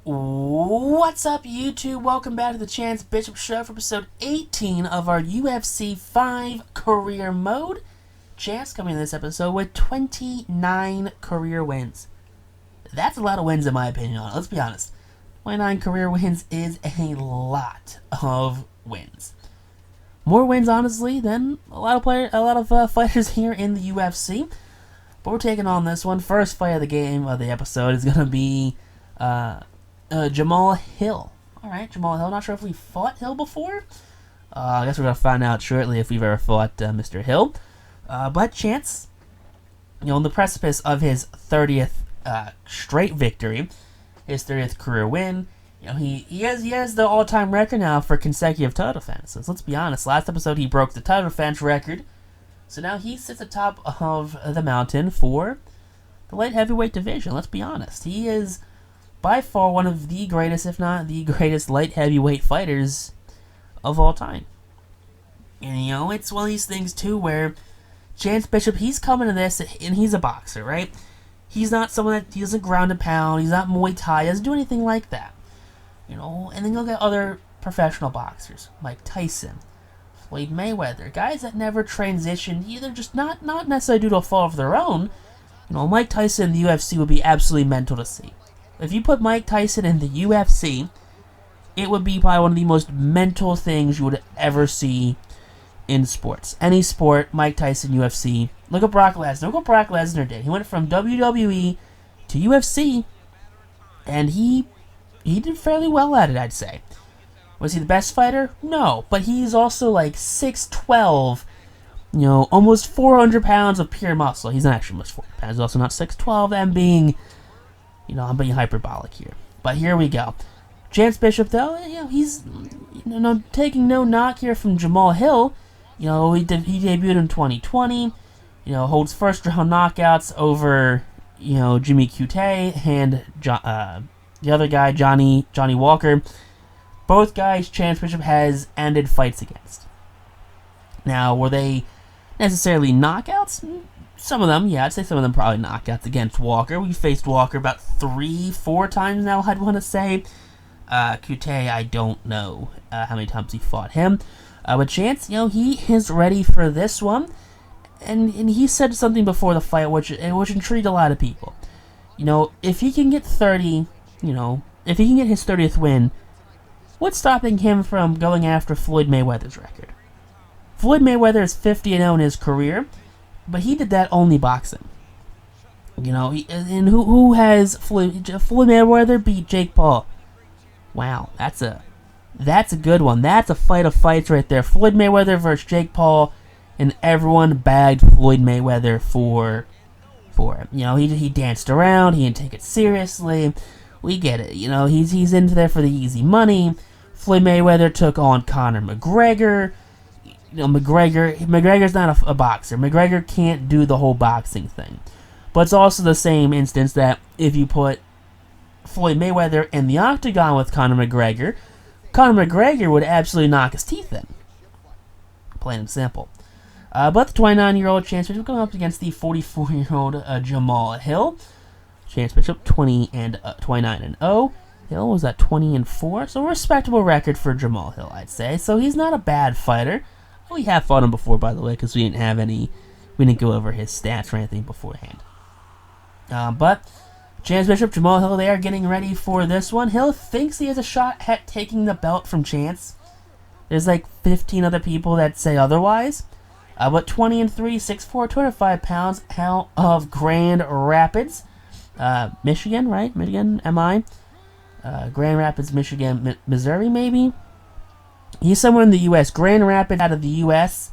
What's up, YouTube? Welcome back to the Chance Bishop Show for episode 18 of our UFC 5 career mode. Chance coming in this episode with 29 career wins. That's a lot of wins in my opinion. Let's be honest. 29 career wins is a lot of wins. More wins, honestly, than a lot of fighters here in the UFC. But we're taking on this one. First fight of the episode is going to be Jamal Hill. Alright, Jamal Hill. Not sure if we fought Hill before. I guess we're going to find out shortly if we've ever fought Mr. Hill. But Chance, on the precipice of his 30th straight victory, his 30th career win, he has the all-time record now for consecutive title defenses. Let's be honest, last episode he broke the title defense record. So now he sits atop of the mountain for the light heavyweight division. Let's be honest. He is by far one of the greatest, if not the greatest, light heavyweight fighters of all time. And, it's one of these things, too, where Chance Bishop, he's coming to this, and he's a boxer, right? He's not someone that, he doesn't ground and pound, he's not Muay Thai, he doesn't do anything like that. And then you'll get other professional boxers, Mike Tyson, Floyd Mayweather, guys that never transitioned, either just not necessarily due to a fault of their own. Mike Tyson in the UFC would be absolutely mental to see. If you put Mike Tyson in the UFC, it would be probably one of the most mental things you would ever see in sports. Any sport, Mike Tyson, UFC. Look at Brock Lesnar. Look what Brock Lesnar did. He went from WWE to UFC, and he did fairly well at it, I'd say. Was he the best fighter? No, but he's also like 6'12", almost 400 pounds of pure muscle. He's not actually almost 400 pounds. He's also not 6'12", and being, I'm being hyperbolic here. But here we go. Chance Bishop, though, he's taking no knock here from Jamal Hill. He debuted in 2020. Holds first round knockouts over, Jimmy Cute and the other guy, Johnny Walker. Both guys Chance Bishop has ended fights against. Now, were they necessarily knockouts? Some of them, yeah, I'd say some of them probably knockouts against Walker. We faced Walker about 3-4 times now, I'd want to say. Cute, I don't know how many times he fought him. But Chance, he is ready for this one. And he said something before the fight which intrigued a lot of people. If he can get 30, if he can get his 30th win, what's stopping him from going after Floyd Mayweather's record? Floyd Mayweather is 50-0 in his career, but he did that only boxing. And who has Floyd Mayweather beat Jake Paul? Wow, that's a good one. That's a fight of fights right there. Floyd Mayweather versus Jake Paul, and everyone bagged Floyd Mayweather for it. He danced around. He didn't take it seriously. We get it. He's in there for the easy money. Floyd Mayweather took on Conor McGregor. McGregor's not a boxer. McGregor can't do the whole boxing thing. But it's also the same instance that if you put Floyd Mayweather in the octagon with Conor McGregor would absolutely knock his teeth in. Plain and simple. But the 29-year-old Chance Bishop going up against the 44-year-old Jamal Hill. Chance Bishop 29-0. Hill was at 20-4, so a respectable record for Jamal Hill, I'd say. So he's not a bad fighter. We have fought him before, by the way, because we didn't go over his stats or anything beforehand. But Chance Bishop, Jamal Hill, they are getting ready for this one. Hill thinks he has a shot at taking the belt from Chance. There's like 15 other people that say otherwise. But 20-3, 6'4", 205 pounds out of Grand Rapids, Michigan, right? Michigan, MI. Grand Rapids, Michigan, Missouri, maybe? He's somewhere in the U.S. Grand Rapids out of the U.S.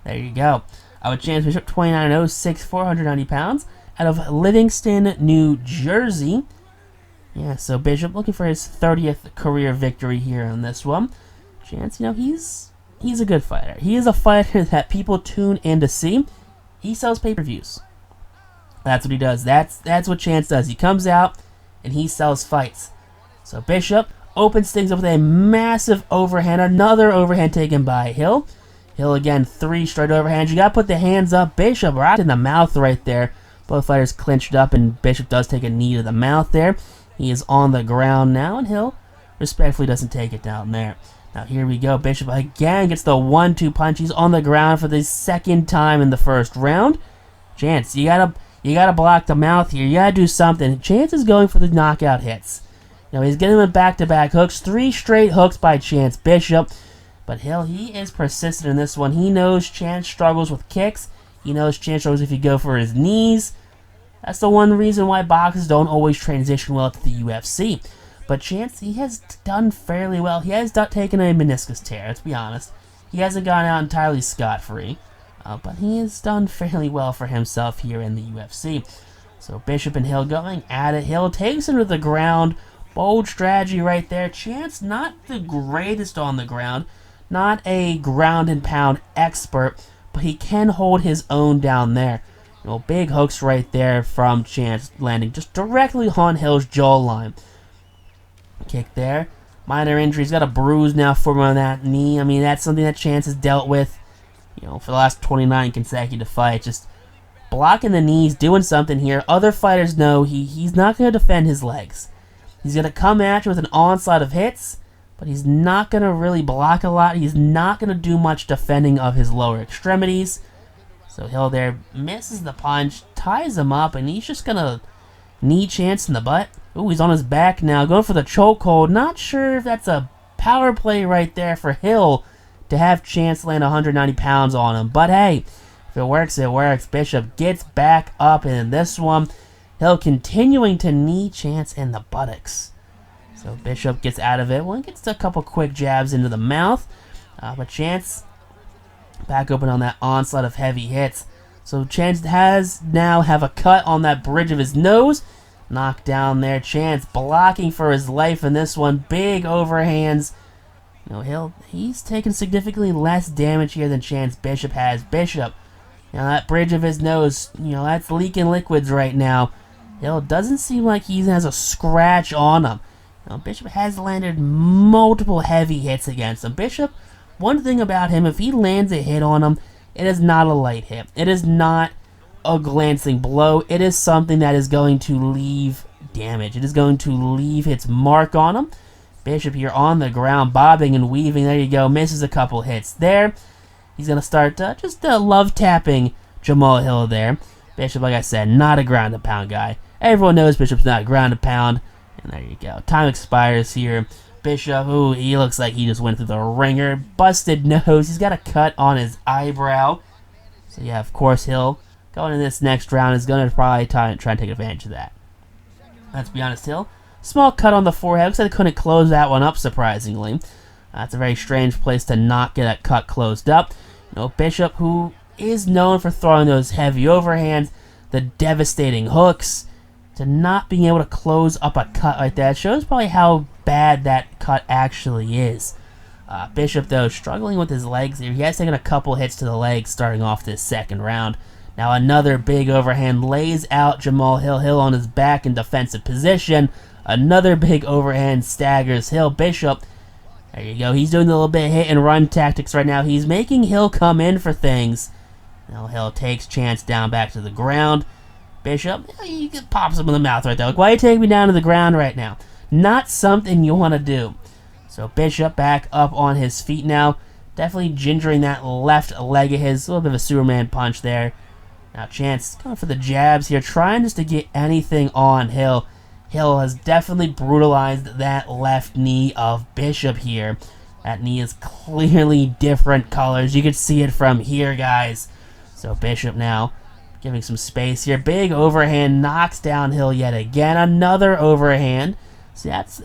There you go. With Chance Bishop, 29-0, 6'4", 190 pounds. Out of Livingston, New Jersey. Yeah, so Bishop looking for his 30th career victory here on this one. Chance, he's a good fighter. He is a fighter that people tune in to see. He sells pay-per-views. That's what he does. That's what Chance does. He comes out and he sells fights. So Bishop opens things up with a massive overhand. Another overhand taken by Hill. Hill again, 3 straight overhands. You got to put the hands up. Bishop right in the mouth right there. Both fighters clinched up, and Bishop does take a knee to the mouth there. He is on the ground now, and Hill respectfully doesn't take it down there. Now here we go. Bishop again gets the 1-2 punch. He's on the ground for the second time in the first round. Chance, you gotta block the mouth here. You gotta do something. Chance is going for the knockout hits. He's getting them back-to-back hooks. 3 straight hooks by Chance Bishop. But Hill, he is persistent in this one. He knows Chance struggles with kicks. He knows Chance struggles if you go for his knees. That's the one reason why boxers don't always transition well to the UFC. But Chance, he has done fairly well. He has taken a meniscus tear, let's be honest. He hasn't gone out entirely scot-free. But he has done fairly well for himself here in the UFC. So Bishop and Hill going at it. Hill takes him to the ground. Bold strategy right there. Chance not the greatest on the ground. Not a ground and pound expert. But he can hold his own down there. Big hooks right there from Chance landing just directly on Hill's jawline. Kick there. Minor injury. He's got a bruise now forming on that knee. I mean, that's something that Chance has dealt with, for the last 29 consecutive fights. Just blocking the knees, doing something here. Other fighters know he's not going to defend his legs. He's going to come at you with an onslaught of hits, but he's not going to really block a lot. He's not going to do much defending of his lower extremities. So Hill there misses the punch, ties him up, and he's just going to knee Chance in the butt. Ooh, he's on his back now, going for the chokehold. Not sure if that's a power play right there for Hill to have Chance land 190 pounds on him. But hey, if it works, it works. Bishop gets back up in this one. Hill continuing to knee Chance in the buttocks. So Bishop gets out of it. Well, he gets a couple quick jabs into the mouth. But Chance back open on that onslaught of heavy hits. So Chance has now have a cut on that bridge of his nose. Knocked down there. Chance blocking for his life in this one. Big overhands. He's taken significantly less damage here than Chance Bishop has. Bishop, that bridge of his nose, that's leaking liquids right now. Hill doesn't seem like he has a scratch on him. Bishop has landed multiple heavy hits against him. Bishop, one thing about him, if he lands a hit on him, it is not a light hit. It is not a glancing blow. It is something that is going to leave damage. It is going to leave its mark on him. Bishop here on the ground, bobbing and weaving. There you go. Misses a couple hits there. He's going to start just love tapping Jamal Hill there. Bishop, like I said, not a ground and pound guy. Everyone knows Bishop's not ground and pound. And there you go. Time expires here. Bishop, ooh, he looks like he just went through the ringer. Busted nose. He's got a cut on his eyebrow. So yeah, of course, Hill going in this next round is going to probably try and take advantage of that. Let's be honest, Hill. Small cut on the forehead. Looks like they couldn't close that one up, surprisingly. That's a very strange place to not get that cut closed up. Bishop, who is known for throwing those heavy overhands, the devastating hooks, to not being able to close up a cut like that shows probably how bad that cut actually is. Bishop, though, struggling with his legs here. He has taken a couple hits to the legs starting off this second round. Now another big overhand lays out Jamal Hill. Hill on his back in defensive position. Another big overhand staggers Hill. Bishop, there you go. He's doing a little bit of hit and run tactics right now. He's making Hill come in for things. Now Hill takes Chance down back to the ground. Bishop, he pops him in the mouth right there. Like, why are you taking me down to the ground right now? Not something you want to do. So Bishop back up on his feet now. Definitely gingering that left leg of his. A little bit of a Superman punch there. Now Chance going for the jabs here, trying just to get anything on Hill. Hill has definitely brutalized that left knee of Bishop here. That knee is clearly different colors. You can see it from here, guys. So Bishop now giving some space here. Big overhand knocks down Hill yet again. Another overhand. See, it's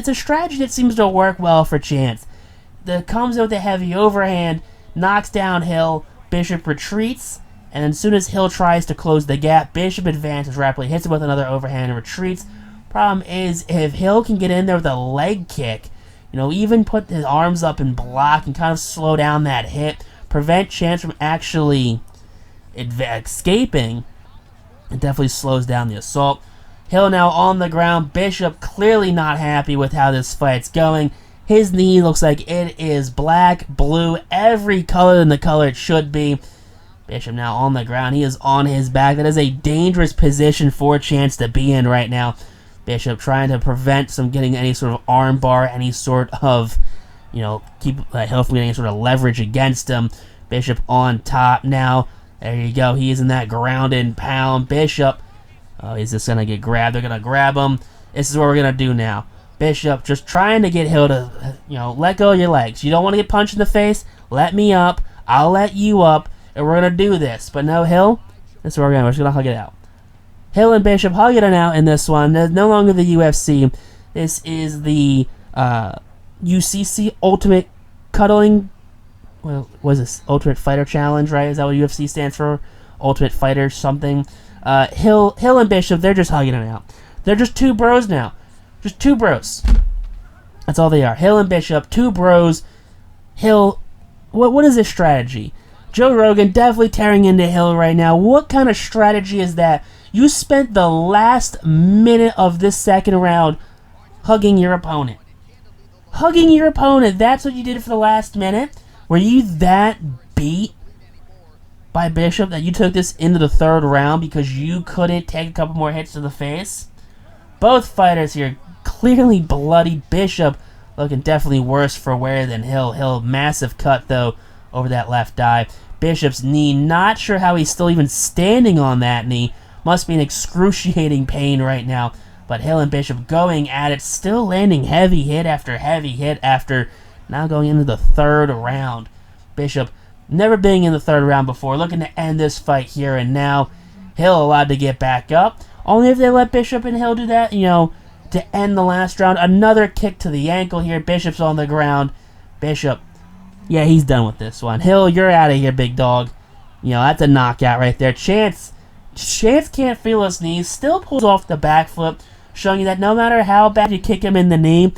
a strategy that seems to work well for Chance. That comes out with a heavy overhand, knocks down Hill. Bishop retreats, and as soon as Hill tries to close the gap, Bishop advances rapidly, hits him with another overhand and retreats. Problem is, if Hill can get in there with a leg kick, even put his arms up and block and kind of slow down that hit, prevent Chance from actually escaping, it definitely slows down the assault. Hill now on the ground. Bishop clearly not happy with how this fight's going. His knee looks like it is black, blue, every color in the color it should be. Bishop now on the ground. He is on his back. That is a dangerous position for Chance to be in right now. Bishop trying to prevent some getting any sort of arm bar, any sort of, keep Hill from getting any sort of leverage against him. Bishop on top now. There you go. He is in that ground and pound. Bishop. Oh, he's just going to get grabbed. They're going to grab him. This is what we're going to do now. Bishop just trying to get Hill to, let go of your legs. You don't want to get punched in the face? Let me up. I'll let you up. And we're going to do this. But no, Hill, this is what we're just going to hug it out. Hill and Bishop hug it out in this one. There's no longer the UFC. This is the UCC Ultimate Cuddling. Well, what is this? Ultimate Fighter Challenge, right? Is that what UFC stands for? Ultimate Fighter something. Hill and Bishop, they're just hugging it out. They're just two bros now. Just two bros. That's all they are. Hill and Bishop, two bros. Hill, what is this strategy? Joe Rogan definitely tearing into Hill right now. What kind of strategy is that? You spent the last minute of this second round hugging your opponent. Hugging your opponent. That's what you did for the last minute? Were you that beat by Bishop that you took this into the third round because you couldn't take a couple more hits to the face? Both fighters here clearly bloody. Bishop looking definitely worse for wear than Hill. Hill, massive cut, though, over that left eye. Bishop's knee, not sure how he's still even standing on that knee. Must be in excruciating pain right now. But Hill and Bishop going at it, still landing heavy hit after now going into the third round. Bishop never being in the third round before, looking to end this fight here and now. Hill allowed to get back up. Only if they let Bishop and Hill do that, to end the last round. Another kick to the ankle here. Bishop's on the ground. Bishop, yeah, he's done with this one. Hill, you're out of here, big dog. That's a knockout right there. Chance can't feel his knees. Still pulls off the back flip, showing you that no matter how bad you kick him in the knee,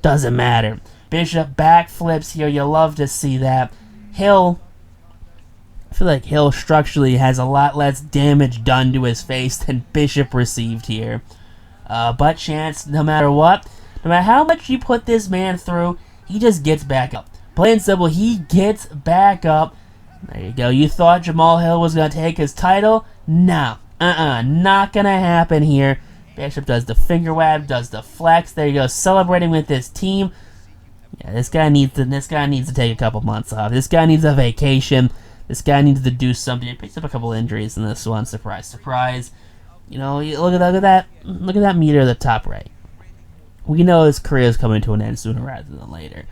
doesn't matter. Bishop back flips here. You love to see that. Hill, I feel like Hill structurally has a lot less damage done to his face than Bishop received here. But Chance, no matter what, no matter how much you put this man through, he just gets back up. Plain and simple, he gets back up. There you go. You thought Jamal Hill was going to take his title? No. Not going to happen here. Bishop does the finger web, does the flex. There you go. Celebrating with his team. Yeah, this guy needs to take a couple months off. This guy needs a vacation. This guy needs to do something. He picks up a couple injuries in this one. Surprise, surprise. Look at that meter at the top right. We know his career is coming to an end sooner rather than later.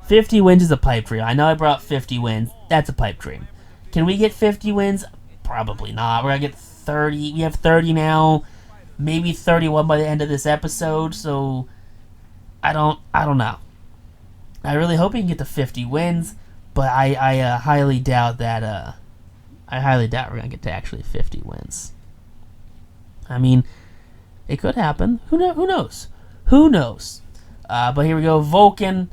50 wins is a pipe dream. I know I brought up 50 wins. That's a pipe dream. Can we get 50 wins? Probably not. We're going to get 30. We have 30 now. Maybe 31 by the end of this episode. So, I don't know. I really hope he can get to 50 wins. But I highly doubt that. I highly doubt we're going to get to actually 50 wins. I mean, it could happen. Who knows? Who knows? But here we go. Vulcan.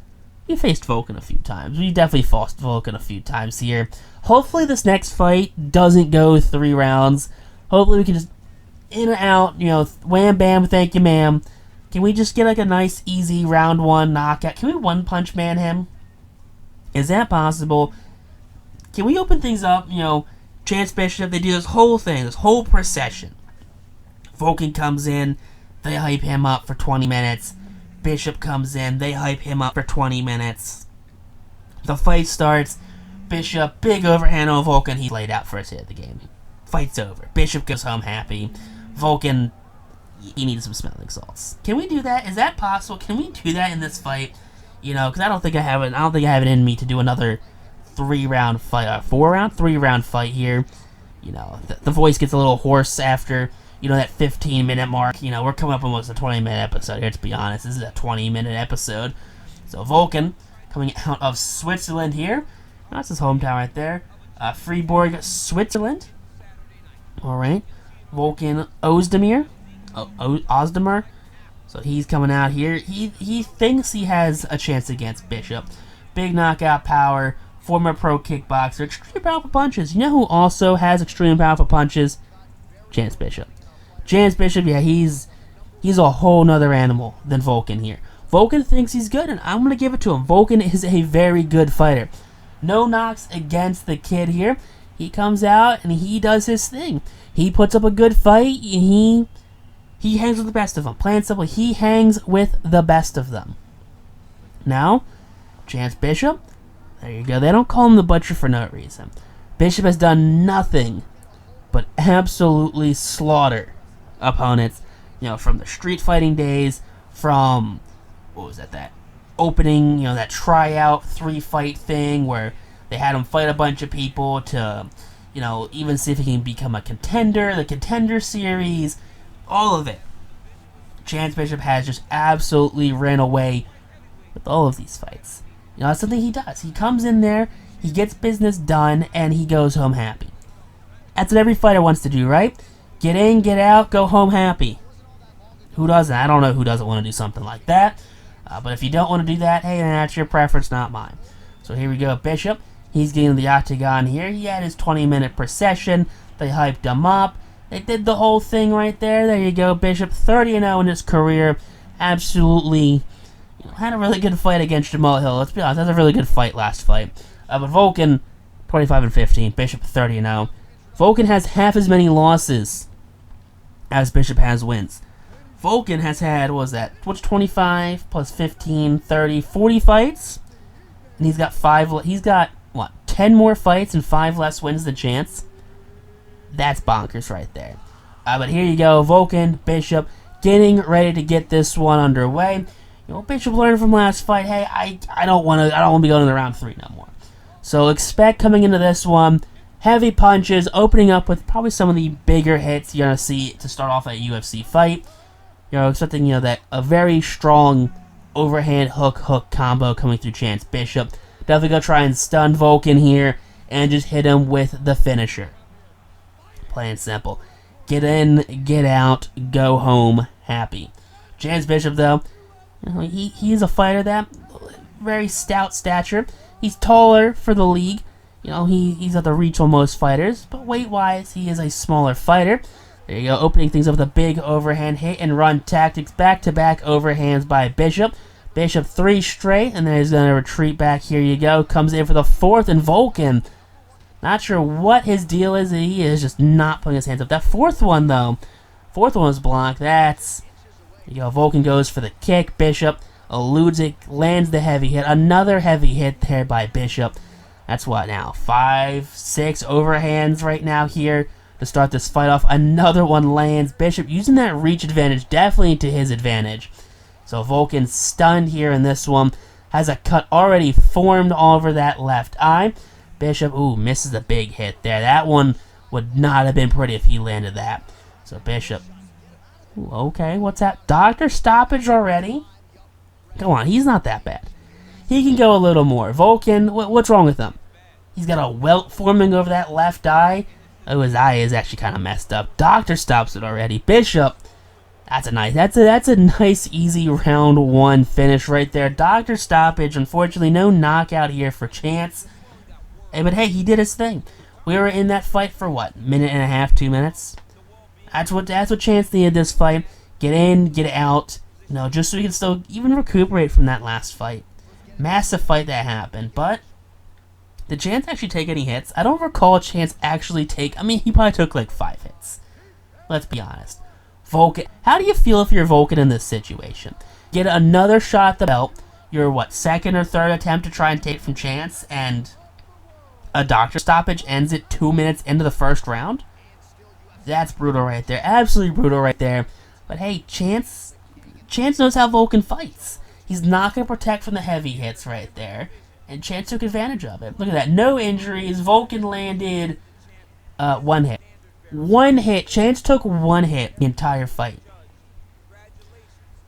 We faced Vulcan a few times. We definitely fought Vulcan a few times here. Hopefully this next fight doesn't go 3 rounds. Hopefully we can just in and out, wham bam, thank you ma'am. Can we just get like a nice easy round 1 knockout? Can we one punch man him? Is that possible? Can we open things up? Chance Bishop, they do this whole thing, this whole procession. Vulcan comes in, they hype him up for 20 minutes. Bishop comes in, they hype him up for 20 minutes. The fight starts. Bishop, big overhand on Vulcan. He's laid out for his hit of the game. Fight's over. Bishop goes home happy. Vulcan, he needs some smelling salts. Can we do that? Is that possible? Can we do that in this fight? Because I don't think I have it in me to do another 3-round fight, 3-round fight here. The voice gets a little hoarse after that 15-minute mark. We're coming up almost a 20-minute episode here, to be honest. This is a 20-minute episode. So Vulcan coming out of Switzerland here. That's his hometown right there. Fribourg, Switzerland. All right. Vulcan Ozdemir. Ozdemir. So he's coming out here. He thinks he has a chance against Bishop. Big knockout power. Former pro kickboxer. Extreme powerful punches. You know who also has extreme powerful punches? Chance Bishop. Chance Bishop, yeah, he's a whole nother animal than Vulcan here. Vulcan thinks he's good, and I'm going to give it to him. Vulcan is a very good fighter. No knocks against the kid here. he comes out and he does his thing. He puts up a good fight. He hangs with the best of them. Plain and simple, he hangs with the best of them. Now, Chance Bishop, there you go. They don't call him the Butcher for no reason. Bishop has done nothing but absolutely slaughter opponents. From the street fighting days, from, what was that opening, that tryout 3-fight thing where they had him fight a bunch of people to, even see if he can become a contender, the Contender Series, all of it. Chance Bishop has just absolutely ran away with all of these fights. That's something he does. He comes in there, he gets business done, and he goes home happy. That's what every fighter wants to do, right? Get in, get out, go home happy. Who doesn't? I don't know who doesn't want to do something like that. But if you don't want to do that, hey, then that's your preference, not mine. So here we go, Bishop. He's getting the octagon here. He had his 20-minute procession. They hyped him up. They did the whole thing right there. There you go, Bishop. 30-0 in his career. Absolutely, had a really good fight against Jamal Hill. Let's be honest, that's a really good fight last fight. But Volkan, 25-15. Bishop, 30-0. Volkan has half as many losses as Bishop has wins. Volkan has had, what's 25 plus 15, 30, 40 fights? And he's got 10 more fights and 5 less wins than Chance? That's bonkers right there. But here you go, Volkan, Bishop, getting ready to get this one underway. Bishop learned from last fight, hey, I don't want to be going to round 3 no more. So expect coming into this one, heavy punches, opening up with probably some of the bigger hits you're going to see to start off a UFC fight. Expecting, that a very strong overhand hook combo coming through Chance Bishop. Definitely going to try and stun Volkan here and just hit him with the finisher. Plain and simple. Get in, get out, go home happy. Chance Bishop, though, he is a fighter that very stout stature. He's taller for the league. He's at the reach of most fighters, but weight-wise, he is a smaller fighter. There you go, opening things up with a big overhand hit and run tactics, back-to-back overhands by Bishop. Bishop 3 straight, and then he's going to retreat back. Here you go, comes in for the 4th, and Volkan, not sure what his deal is. He is just not putting his hands up. That 4th one, though, 4th one was blocked. There you go, Volkan goes for the kick. Bishop eludes it, lands the heavy hit. Another heavy hit there by Bishop. That's what now, 5, 6 overhands right now here to start this fight off. Another one lands. Bishop using that reach advantage definitely to his advantage. So Volkan stunned here in this one. Has a cut already formed all over that left eye. Bishop, misses a big hit there. That one would not have been pretty if he landed that. So Bishop, okay, what's that? Doctor stoppage already? Come on, he's not that bad. He can go a little more. Volkan, what's wrong with him? He's got a welt forming over that left eye. Oh, his eye is actually kind of messed up. Doctor stops it already. Bishop, that's a nice easy round 1 finish right there. Doctor stoppage. Unfortunately, no knockout here for Chance. But hey, he did his thing. We were in that fight for what? Minute and a half, 2 minutes. That's what Chance needed this fight. Get in, get out. Just so he can still even recuperate from that last fight. Massive fight that happened, but did Chance actually take any hits? I don't recall Chance actually he probably took like 5 hits. Let's be honest. Volkan, how do you feel if you're Volkan in this situation? Get another shot at the belt, your 2nd or 3rd attempt to try and take it from Chance, and a doctor stoppage ends it 2 minutes into the 1st round? That's brutal right there. Absolutely brutal right there. But hey, Chance knows how Volkan fights. He's not going to protect from the heavy hits right there. And Chance took advantage of it. Look at that. No injuries. Volkan landed 1 hit. 1 hit. Chance took 1 hit the entire fight.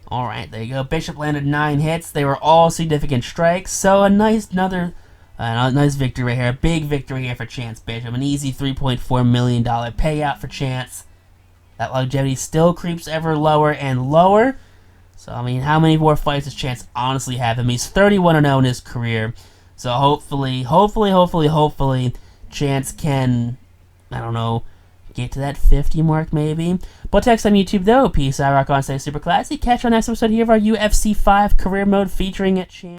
Alright, there you go. Bishop landed 9 hits. They were all significant strikes. So a nice victory right here. A big victory here for Chance Bishop. An easy $3.4 million payout for Chance. That longevity still creeps ever lower and lower. So, how many more fights does Chance honestly have him? He's 31-0 in his career. So, hopefully, Chance can, get to that 50 mark maybe. But text on YouTube, though. Peace out, rock on, stay super classy. Catch our next episode here of our UFC 5 career mode featuring Chance.